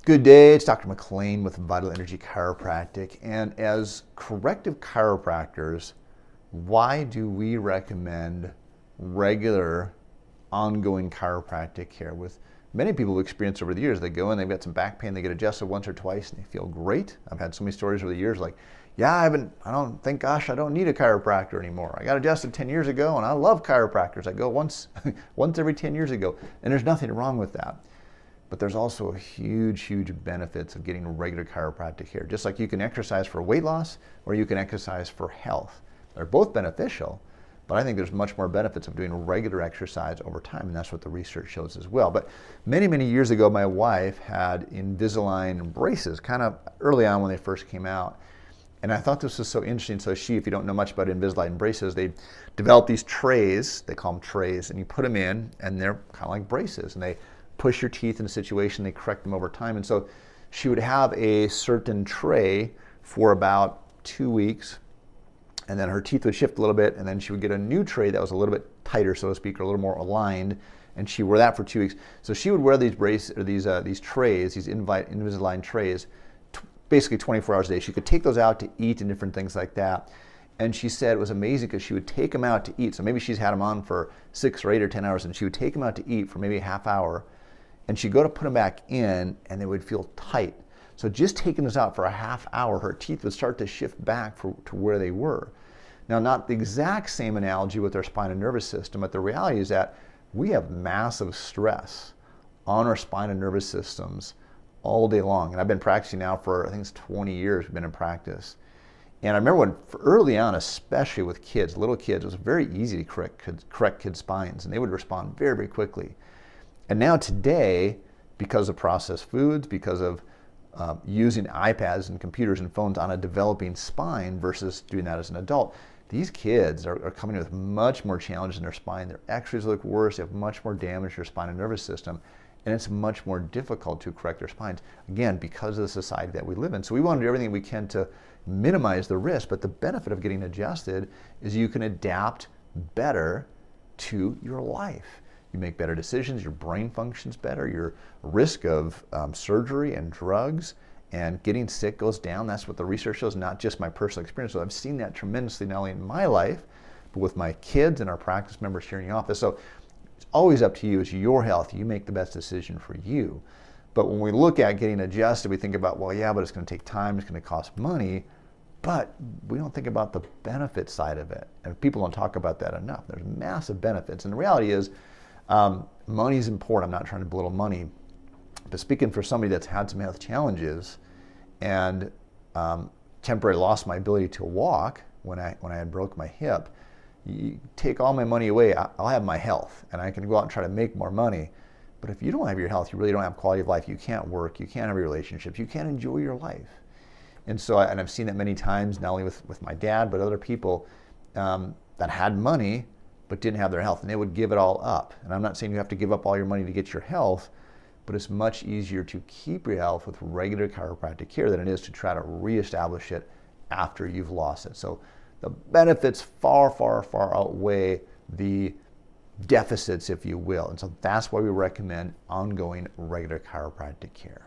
Good day, it's Dr. McLean with Vital Energy Chiropractic. And as corrective chiropractors, why do we recommend regular, ongoing chiropractic care? With many people who experience over the years, they go in, they've got some back pain, they get adjusted once or twice, and they feel great. I've had so many stories over the years like, yeah, I don't need a chiropractor anymore. I got adjusted 10 years ago, and I love chiropractors. I go once every 10 years ago, and there's nothing wrong with that. But there's also huge benefits of getting regular chiropractic care. Just like you can exercise for weight loss or you can exercise for health. They're both beneficial, but I think there's much more benefits of doing regular exercise over time, and that's what the research shows as well. But many years ago, my wife had Invisalign braces, kind of early on when they first came out. And I thought this was so interesting. So if you don't know much about Invisalign braces, they develop these trays, they call them trays, and you put them in, and they're kind of like braces, and they push your teeth in a situation, they correct them over time. And so she would have a certain tray for about 2 weeks, and then her teeth would shift a little bit, and then she would get a new tray that was a little bit tighter, so to speak, or a little more aligned, and she wore that for 2 weeks. So she would wear these trays, these Invisalign trays, basically 24 hours a day. She could take those out to eat and different things like that. And she said it was amazing because she would take them out to eat. So maybe she's had them on for 6 or 8 or 10 hours, and she would take them out to eat for maybe a half hour, and she'd go to put them back in, and they would feel tight. So just taking this out for a half hour, her teeth would start to shift back to where they were. Now, not the exact same analogy with our spine and nervous system, but the reality is that we have massive stress on our spine and nervous systems all day long. And I've been practicing now for, I think it's 20 years we've been in practice. And I remember when early on, especially with kids, little kids, it was very easy to correct kids' spines, and they would respond very quickly. And now today, because of processed foods, because of using iPads and computers and phones on a developing spine versus doing that as an adult, these kids are coming in with much more challenges in their spine. Their x-rays look worse, they have much more damage to their spine and nervous system, and it's much more difficult to correct their spines, again, because of the society that we live in. So we want to do everything we can to minimize the risk, but the benefit of getting adjusted is you can adapt better to your life. You make better decisions, your brain functions better, your risk of surgery and drugs and getting sick goes down. That's what the research shows, not just my personal experience. So I've seen that tremendously, not only in my life, but with my kids and our practice members here in the office. So it's always up to you. It's your health. You make the best decision for you. But when we look at getting adjusted, we think about, well, yeah, but it's going to take time, it's going to cost money. But we don't think about the benefit side of it. And people don't talk about that enough. There's massive benefits. And the reality is, money is important. I'm not trying to belittle money, but speaking for somebody that's had some health challenges and temporarily lost my ability to walk when I had broke my hip, you take all my money away, I'll have my health, and I can go out and try to make more money. But if you don't have your health, you really don't have quality of life. You can't work, you can't have relationships, you can't enjoy your life. And so, and I've seen that many times, not only with my dad, but other people that had money but didn't have their health, and they would give it all up. And I'm not saying you have to give up all your money to get your health, but it's much easier to keep your health with regular chiropractic care than it is to try to reestablish it after you've lost it. So the benefits far outweigh the deficits, if you will. And so that's why we recommend ongoing regular chiropractic care.